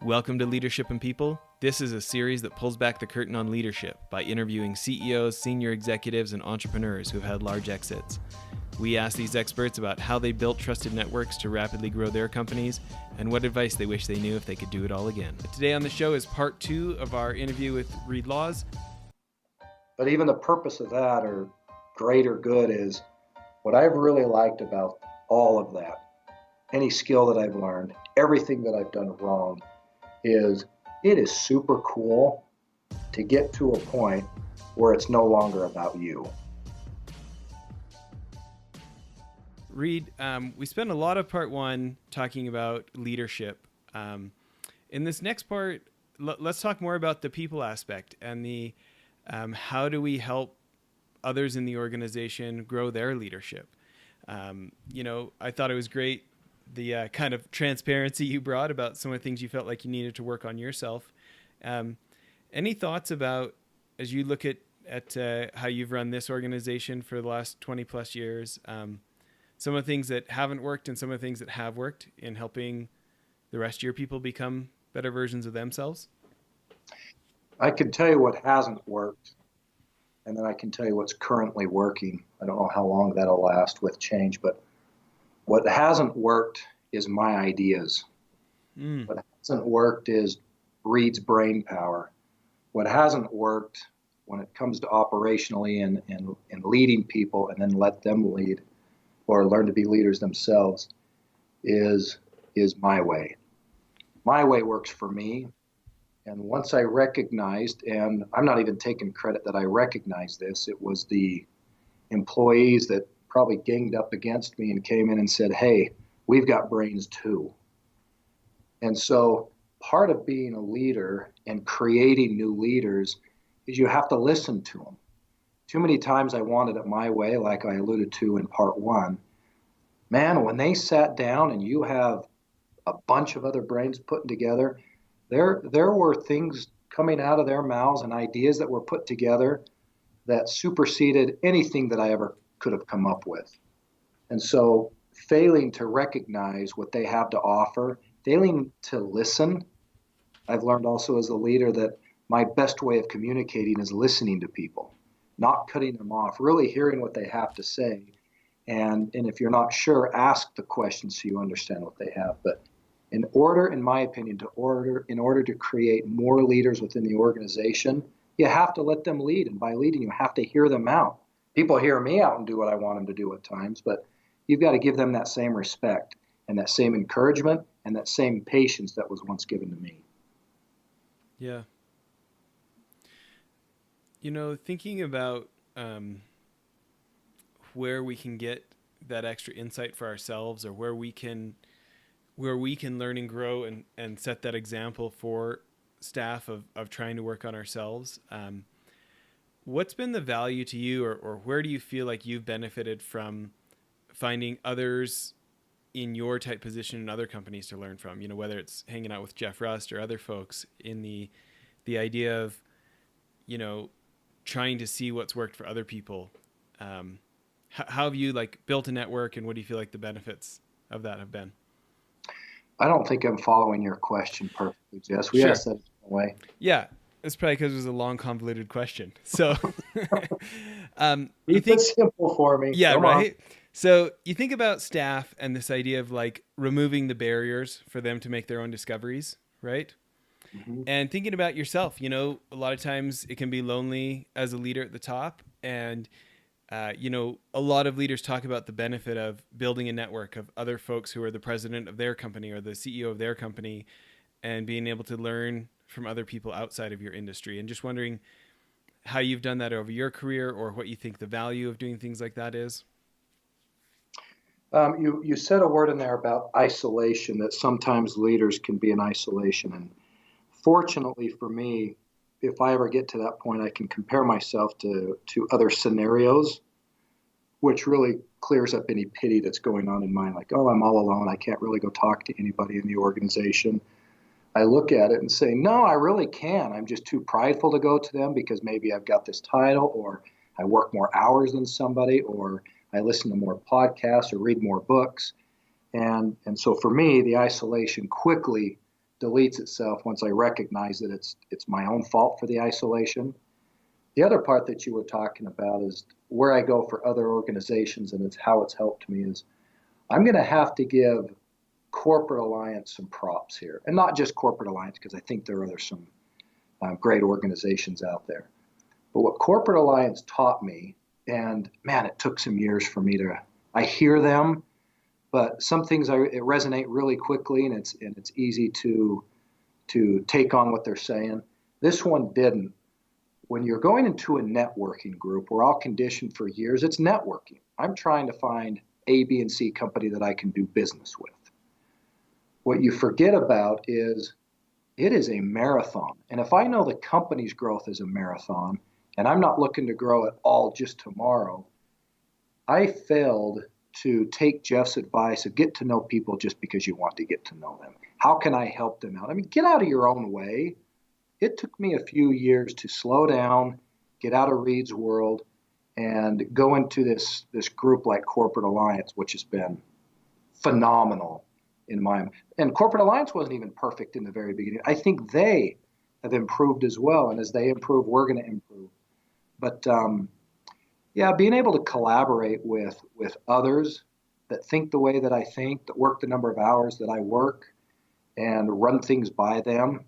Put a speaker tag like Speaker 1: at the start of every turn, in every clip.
Speaker 1: Welcome to Leadership and People. This is a series that pulls back the curtain on leadership by interviewing CEOs, senior executives, and entrepreneurs who have had large exits. We ask these experts about how they built trusted networks to rapidly grow their companies and what advice they wish they knew if they could do it all again. Today on the show is part 2 of our interview with Reed Laws.
Speaker 2: But even the purpose of that, or greater good, is what I've really liked about all of that, any skill that I've learned, everything that I've done wrong, is it is super cool to get to a point where it's no longer about you.
Speaker 1: Reed, we spent a lot of part 1 talking about leadership. In this next part, let's talk more about the people aspect and the how do we help others in the organization grow their leadership. I thought it was great, the kind of transparency you brought about some of the things you felt like you needed to work on yourself. Any thoughts about, as you look at how you've run this organization for the last 20 plus years, some of the things that haven't worked and some of the things that have worked in helping the rest of your people become better versions of themselves?
Speaker 2: I can tell you what hasn't worked, and then I can tell you what's currently working. I don't know how long that'll last with change, but what hasn't worked is my ideas. What hasn't worked is Reed's brain power. What hasn't worked when it comes to operationally and leading people and then let them lead or learn to be leaders themselves is my way. My way works for me. And once I recognized, and I'm not even taking credit that I recognized this, it was the employees that probably ganged up against me and came in and said, hey, we've got brains too. And so part of being a leader and creating new leaders is you have to listen to them. Too many times I wanted it my way, like I alluded to in part 1. Man, when they sat down and you have a bunch of other brains putting together, there were things coming out of their mouths and ideas that were put together that superseded anything that I ever could have come up with. And so failing to recognize what they have to offer, failing to listen. I've learned also as a leader that my best way of communicating is listening to people, not cutting them off, really hearing what they have to say. And if you're not sure, ask the question so you understand what they have. But in my opinion, in order to create more leaders within the organization, you have to let them lead. And by leading, you have to hear them out. People hear me out and do what I want them to do at times, but you've got to give them that same respect and that same encouragement and that same patience that was once given to me.
Speaker 1: Yeah. Thinking about where we can get that extra insight for ourselves, or where we can learn and grow and set that example for staff of trying to work on ourselves. What's been the value to you, or where do you feel like you've benefited from finding others in your type position in other companies to learn from, whether it's hanging out with Jeff Rust or other folks in the idea of, trying to see what's worked for other people. How have you built a network, and what do you feel like the benefits of that have been?
Speaker 2: I don't think I'm following your question perfectly, Jess. We asked that in a way.
Speaker 1: Yeah, it's probably because it was a long, convoluted question. So
Speaker 2: Keep it simple for me.
Speaker 1: Yeah,
Speaker 2: Come
Speaker 1: right.
Speaker 2: on.
Speaker 1: So you think about staff and this idea of removing the barriers for them to make their own discoveries, right? Mm-hmm. And thinking about yourself, a lot of times it can be lonely as a leader at the top. And, a lot of leaders talk about the benefit of building a network of other folks who are the president of their company or the CEO of their company, and being able to learn from other people outside of your industry. And just wondering how you've done that over your career, or what you think the value of doing things like that is.
Speaker 2: You said a word in there about isolation, that sometimes leaders can be in isolation. And fortunately for me, if I ever get to that point, I can compare myself to other scenarios, which really clears up any pity that's going on in mine. Like, oh, I'm all alone. I can't really go talk to anybody in the organization. I look at it and say, no, I really can. I'm just too prideful to go to them because maybe I've got this title, or I work more hours than somebody, or I listen to more podcasts or read more books. And so for me, the isolation quickly deletes itself once I recognize that it's my own fault for the isolation. The other part that you were talking about is where I go for other organizations, and it's how it's helped me is I'm going to have to give Corporate Alliance some props here, and not just Corporate Alliance, because I think there are some great organizations out there. But what Corporate Alliance taught me, and man, it took some years for me to, I hear them, but some things it resonate really quickly, and it's easy to take on what they're saying. This one didn't. When you're going into a networking group, we're all conditioned for years. It's networking. I'm trying to find A, B, and C company that I can do business with. What you forget about is it is a marathon. And if I know the company's growth is a marathon, and I'm not looking to grow it all just tomorrow, I failed to take Jeff's advice of get to know people just because you want to get to know them. How can I help them out? I mean, get out of your own way. It took me a few years to slow down, get out of Reed's world, and go into this group like Corporate Alliance, which has been phenomenal in my, and Corporate Alliance wasn't even perfect in the very beginning. I think they have improved as well, and as they improve, we're going to improve. But yeah, being able to collaborate with others that think the way that I think, that work the number of hours that I work, and run things by them,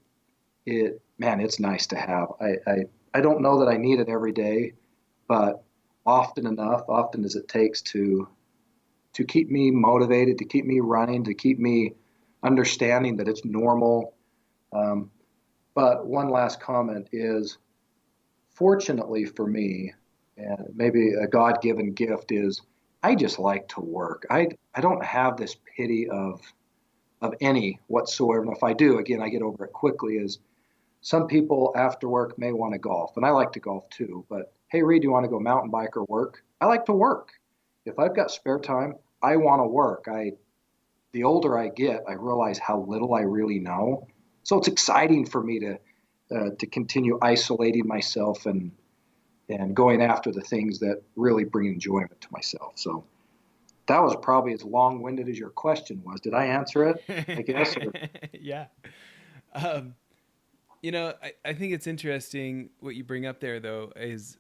Speaker 2: it's nice to have. I don't know that I need it every day, but often as it takes to keep me motivated, to keep me running, to keep me understanding that it's normal. But one last comment is, fortunately for me, and maybe a God-given gift, is I just like to work. I don't have this pity of any whatsoever. And if I do, again, I get over it quickly. Is some people after work may want to golf, and I like to golf too. But hey, Reed, do you want to go mountain bike or work? I like to work. If I've got spare time, I want to work. The older I get, I realize how little I really know. So it's exciting for me to continue isolating myself and going after the things that really bring enjoyment to myself. So that was probably as long-winded as your question was. Did I answer it, I guess? Or?
Speaker 1: Yeah. Um, I think it's interesting what you bring up there, though, is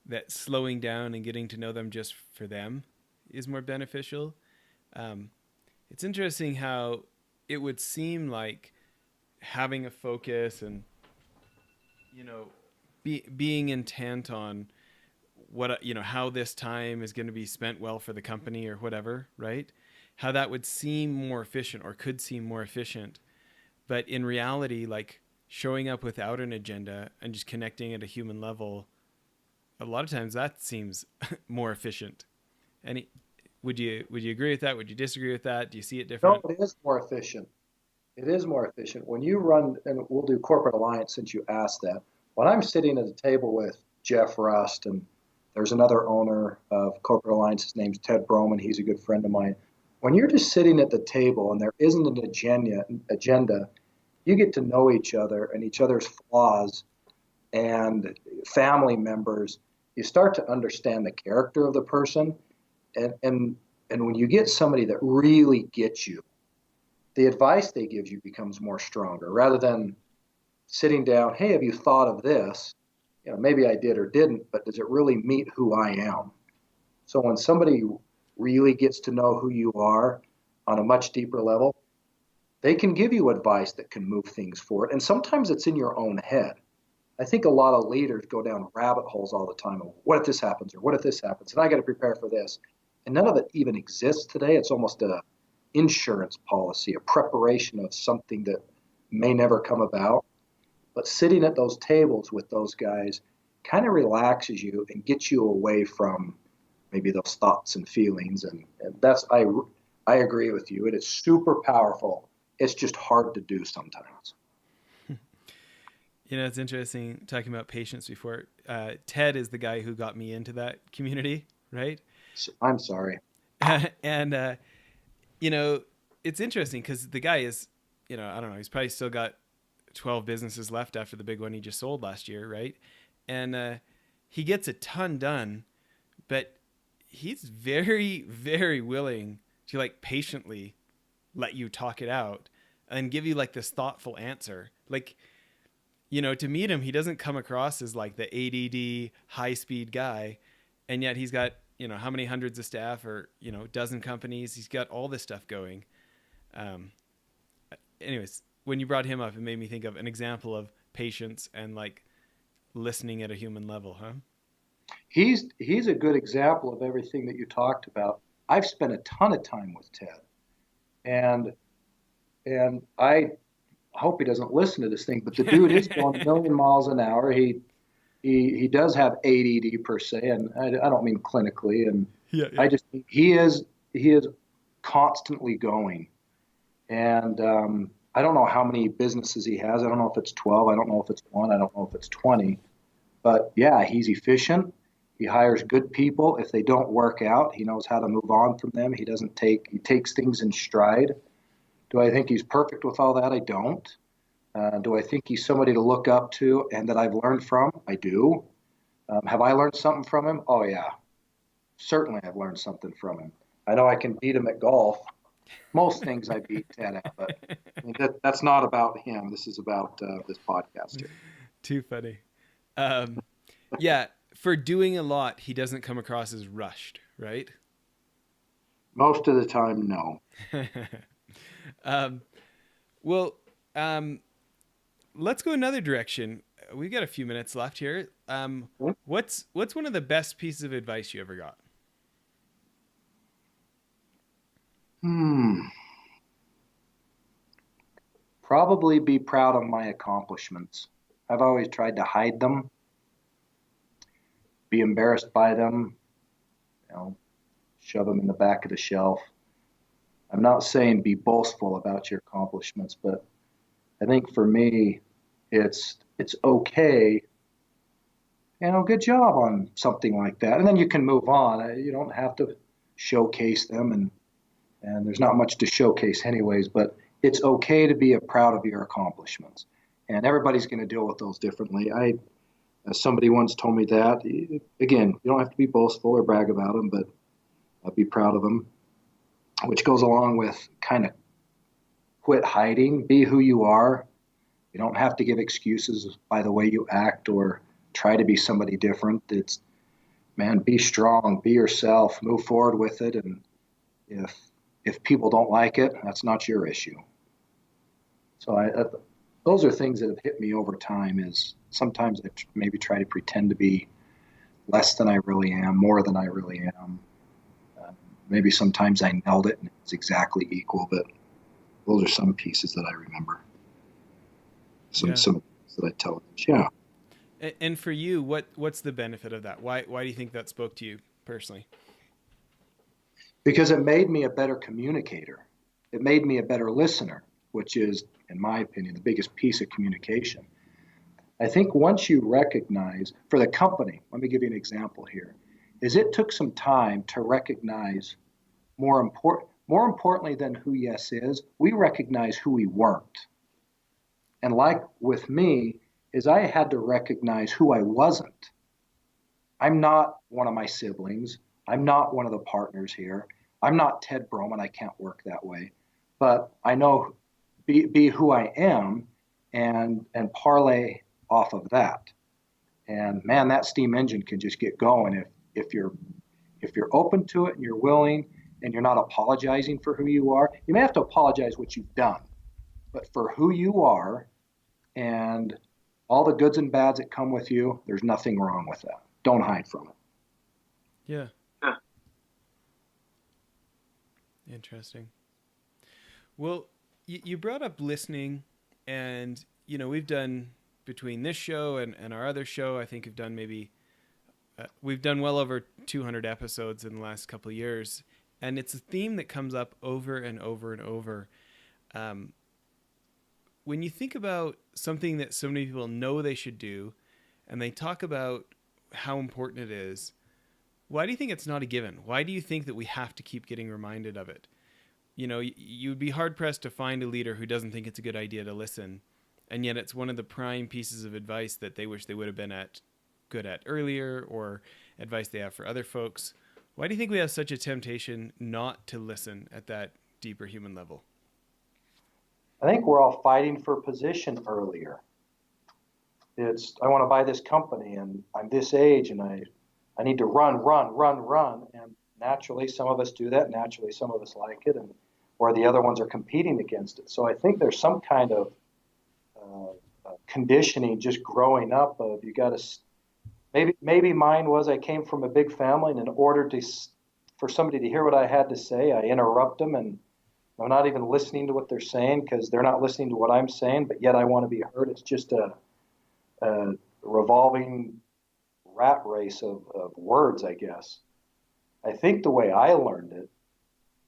Speaker 1: that slowing down and getting to know them just for them is more beneficial. It's interesting how it would seem like having a focus and, being intent on what, how this time is going to be spent well for the company or whatever, right? How that would seem more efficient or could seem more efficient. But in reality, like showing up without an agenda and just connecting at a human level, a lot of times that seems more efficient. Would you agree with that? Would you disagree with that? Do you see it
Speaker 2: No,
Speaker 1: different?
Speaker 2: it is more efficient. It is more efficient. When you run, and we'll do Corporate Alliance since you asked that. When I'm sitting at a table with Jeff Rust, and there's another owner of Corporate Alliance, his name's Ted Broman, he's a good friend of mine. When you're just sitting at the table and there isn't an agenda, you get to know each other and each other's flaws and family members. You start to understand the character of the person, and when you get somebody that really gets you, the advice they give you becomes more stronger rather than sitting down, hey, have you thought of this? Maybe I did or didn't, but does it really meet who I am? So when somebody really gets to know who you are on a much deeper level, they can give you advice that can move things forward. And sometimes it's in your own head. I think a lot of leaders go down rabbit holes all the time. Of, what if this happens? Or what if this happens? And I got to prepare for this. And none of it even exists today. It's almost a insurance policy, a preparation of something that may never come about. But sitting at those tables with those guys kind of relaxes you and gets you away from maybe those thoughts and feelings. And that's, I agree with you. It is super powerful. It's just hard to do sometimes.
Speaker 1: It's interesting talking about patience before. Ted is the guy who got me into that community, right?
Speaker 2: So, I'm sorry.
Speaker 1: And, it's interesting because the guy is, I don't know, he's probably still got 12 businesses left after the big one he just sold last year, right? And he gets a ton done, but he's very, very willing to like patiently let you talk it out and give you like this thoughtful answer. Like, to meet him, he doesn't come across as like the ADD high speed guy. And yet he's got, how many hundreds of staff or, dozen companies. He's got all this stuff going. Um, anyways, when you brought him up, it made me think of an example of patience and like listening at a human level, huh?
Speaker 2: He's a good example of everything that you talked about. I've spent a ton of time with Ted, and I hope he doesn't listen to this thing, but the dude is going a million miles an hour. He does have ADD per se, and I don't mean clinically, and
Speaker 1: Yeah, yeah.
Speaker 2: I just he is constantly going, and I don't know how many businesses he has. I don't know if it's 12. I don't know if it's one. I don't know if it's 20. But yeah, he's efficient. He hires good people. If they don't work out, he knows how to move on from them. He takes things in stride. Do I think he's perfect with all that? I don't. Do I think he's somebody to look up to and that I've learned from? I do. Have I learned something from him? Oh yeah, certainly I've learned something from him. I know I can beat him at golf. Most things I beat Ted at, but I mean, that's not about him. This is about this podcast here.
Speaker 1: Too funny. Um, yeah, for doing a lot, he doesn't come across as rushed, right?
Speaker 2: Most of the time, no.
Speaker 1: um, well, let's go another direction. We've got a few minutes left here. What's one of the best pieces of advice you ever got?
Speaker 2: Probably be proud of my accomplishments. I've always tried to hide them, be embarrassed by them, shove them in the back of the shelf. I'm not saying be boastful about your accomplishments, but I think for me, it's okay. Good job on something like that, and then you can move on. You don't have to showcase them, and there's not much to showcase anyways. But it's okay to be proud of your accomplishments, and everybody's going to deal with those differently. Somebody once told me that. Again, you don't have to be boastful or brag about them, but be proud of them, which goes along with kind of quit hiding, be who you are. You don't have to give excuses by the way you act or try to be somebody different. It's, man, be strong, be yourself, move forward with it. And if people don't like it, that's not your issue. So those are things that have hit me over time. Is sometimes I maybe try to pretend to be less than I really am, more than I really am. Maybe sometimes I nailed it and it's exactly equal, but those are some pieces that I remember. Some things that I tell others. Yeah.
Speaker 1: And for you, what's the benefit of that? Why do you think that spoke to you personally?
Speaker 2: Because it made me a better communicator. It made me a better listener, which is, in my opinion, the biggest piece of communication. I think once you recognize, for the company, let me give you an example here, is it took some time to recognize more importantly than who Yes is, we recognize who we weren't. And like with me, is I had to recognize who I wasn't. I'm not one of my siblings. I'm not one of the partners here. I'm not Ted Broman. I can't work that way. But I know be who I am and parlay off of that. And man, that steam engine can just get going if you're open to it and you're willing and you're not apologizing for who you are. You may have to apologize what you've done, but for who you are and all the goods and bads that come with you, there's nothing wrong with that. Don't hide from it.
Speaker 1: Yeah. Interesting. Well, you brought up listening, and we've done, between this show and our other show, I think we've done well over 200 episodes in the last couple of years, and it's a theme that comes up over and over and over. When you think about something that so many people know they should do, and they talk about how important it is, why do you think it's not a given? Why do you think that we have to keep getting reminded of it? You'd be hard pressed to find a leader who doesn't think it's a good idea to listen. And yet it's one of the prime pieces of advice that they wish they would have been good at earlier, or advice they have for other folks. Why do you think we have such a temptation not to listen at that deeper human level?
Speaker 2: I think we're all fighting for position earlier. I want to buy this company and I'm this age and I need to run. And naturally, some of us do that. Naturally, some of us like it, or the other ones are competing against it. So I think there's some kind of conditioning just growing up of you got to, maybe mine was I came from a big family and in order for somebody to hear what I had to say, I interrupt them and I'm not even listening to what they're saying because they're not listening to what I'm saying, but yet I want to be heard. It's just a revolving rat race of words, I guess. I think the way I learned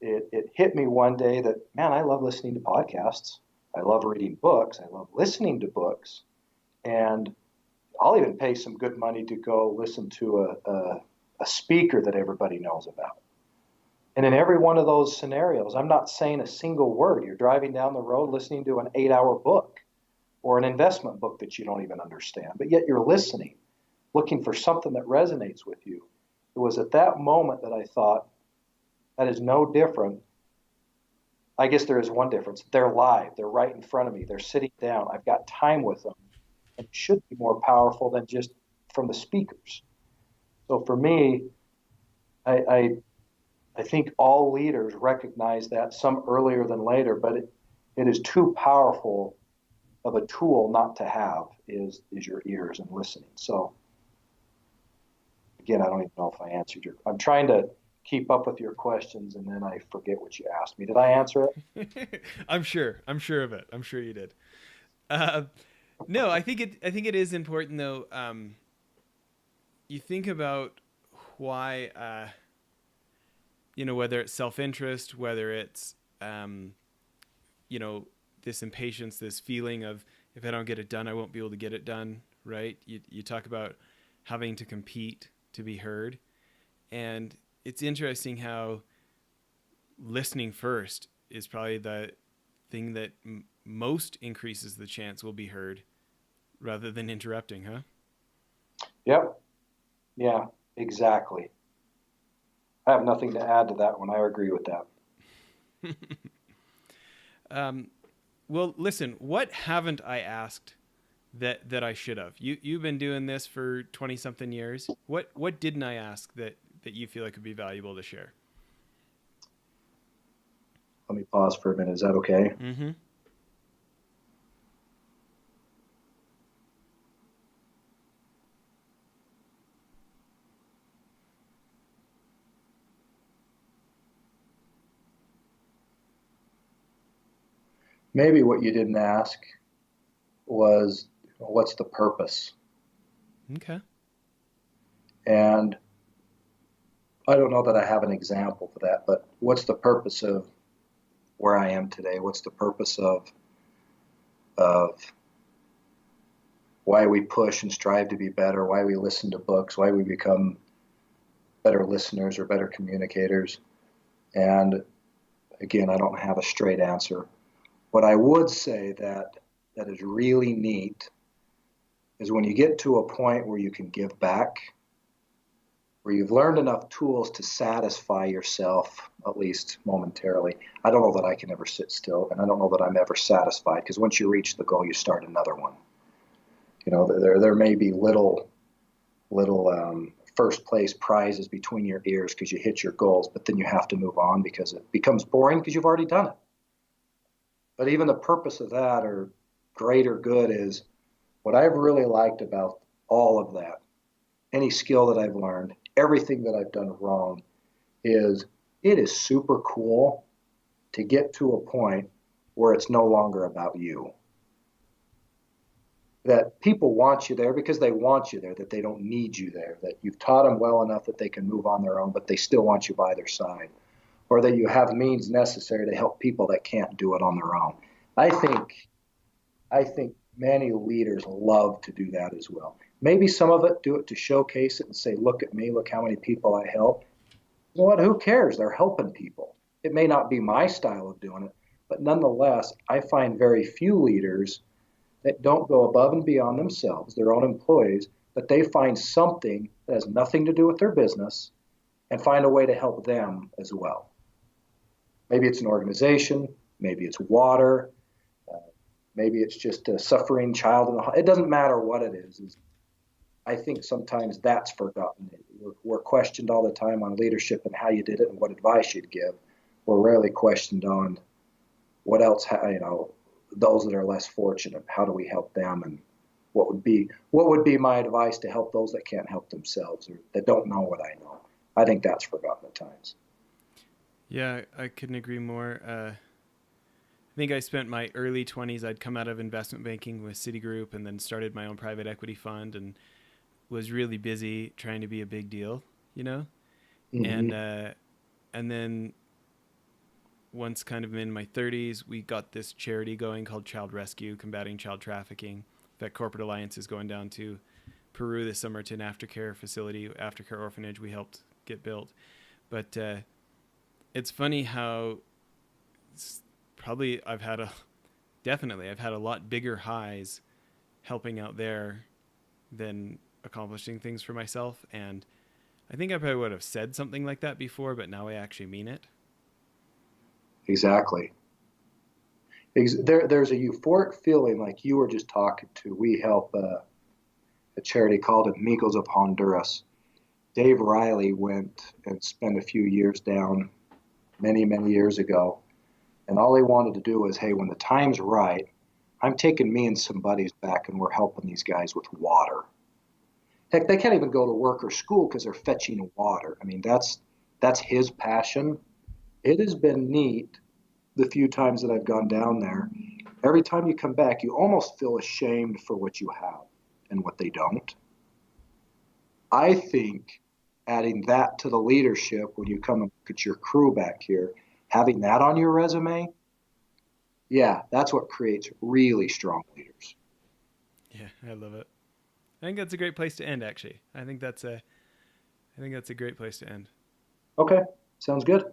Speaker 2: it hit me one day that, man, I love listening to podcasts. I love reading books. I love listening to books. And I'll even pay some good money to go listen to a speaker that everybody knows about. And in every one of those scenarios, I'm not saying a single word. You're driving down the road listening to an 8-hour book or an investment book that you don't even understand, but yet you're listening, looking for something that resonates with you. It was at that moment that I thought, that is no different. I guess there is one difference. They're live. They're right in front of me. They're sitting down. I've got time with them. It should be more powerful than just from the speakers. So for me, I think all leaders recognize that, some earlier than later, but it is too powerful of a tool not to have is your ears and listening. So again, I don't even know if I answered I'm trying to keep up with your questions and then I forget what you asked me. Did I answer
Speaker 1: it? I'm sure of it. I'm sure you did. No, I think it is important though. You think about why, whether it's self-interest, whether it's, this impatience, this feeling of if I don't get it done, I won't be able to get it done. Right. You talk about having to compete to be heard. And it's interesting how listening first is probably the thing that most increases the chance we'll be heard rather than interrupting, huh?
Speaker 2: Yep. Yeah, exactly. I have nothing to add to that one. I agree with
Speaker 1: that. Well, listen, what haven't I asked that I should have? You've been doing this for 20 something years. What didn't I ask that you feel like would be valuable to share?
Speaker 2: Let me pause for a minute. Is that okay?
Speaker 1: Mm-hmm.
Speaker 2: Maybe what you didn't ask was, what's the purpose?
Speaker 1: Okay.
Speaker 2: And I don't know that I have an example for that, but what's the purpose of where I am today? What's the purpose of why we push and strive to be better, why we listen to books, why we become better listeners or better communicators? And again, I don't have a straight answer. What I would say that is really neat is when you get to a point where you can give back, where you've learned enough tools to satisfy yourself, at least momentarily. I don't know that I can ever sit still, and I don't know that I'm ever satisfied, because once you reach the goal, you start another one. There may be little first place prizes between your ears because you hit your goals, but then you have to move on because it becomes boring because you've already done it. But even the purpose of that, or greater good, is what I've really liked about all of that, any skill that I've learned, everything that I've done wrong, is it is super cool to get to a point where it's no longer about you. That people want you there because they want you there, that they don't need you there, that you've taught them well enough that they can move on their own, but they still want you by their side, or that you have means necessary to help people that can't do it on their own. I think many leaders love to do that as well. Maybe some of it do it to showcase it and say, look at me, look how many people I help. You know what? Who cares? They're helping people. It may not be my style of doing it, but nonetheless, I find very few leaders that don't go above and beyond themselves, their own employees, but they find something that has nothing to do with their business and find a way to help them as well. Maybe it's an organization, maybe it's water, Maybe it's just a suffering child in the it doesn't matter what it is. I think sometimes that's forgotten. We're questioned all the time on leadership and how you did it and what advice you'd give. We're rarely questioned on what else, those that are less fortunate. How do we help them, and what would be my advice to help those that can't help themselves or that don't know what I know? I think that's forgotten at times.
Speaker 1: Yeah, I couldn't agree more. I think I spent my early 20s. I'd come out of investment banking with Citigroup and then started my own private equity fund and was really busy trying to be a big deal, you know?
Speaker 2: Mm-hmm.
Speaker 1: And then once kind of in my 30s, we got this charity going called Child Rescue, combating child trafficking. In fact, Corporate Alliance is going down to Peru this summer to an aftercare facility, aftercare orphanage we helped get built. But it's funny how probably I've had a lot bigger highs helping out there than accomplishing things for myself. And I think I probably would have said something like that before, but now I actually mean it.
Speaker 2: Exactly. There's a euphoric feeling like you were just talking to. We help a charity called Amigos of Honduras. Dave Riley went and spent a few years down many, many years ago. And all he wanted to do was, hey, when the time's right, I'm taking me and some buddies back and we're helping these guys with water. Heck, they can't even go to work or school because they're fetching water. I mean, that's his passion. It has been neat the few times that I've gone down there. Every time you come back, you almost feel ashamed for what you have and what they don't. I think adding that to the leadership when you come and look at your crew back here, having that on your resume, yeah, that's what creates really strong leaders.
Speaker 1: Yeah, I love it. I think that's a great place to end. Actually, I think that's a great place to end.
Speaker 2: Okay, sounds good.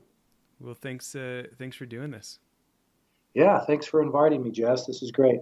Speaker 1: Well, thanks for doing this.
Speaker 2: Yeah, thanks for inviting me, Jess. This is great.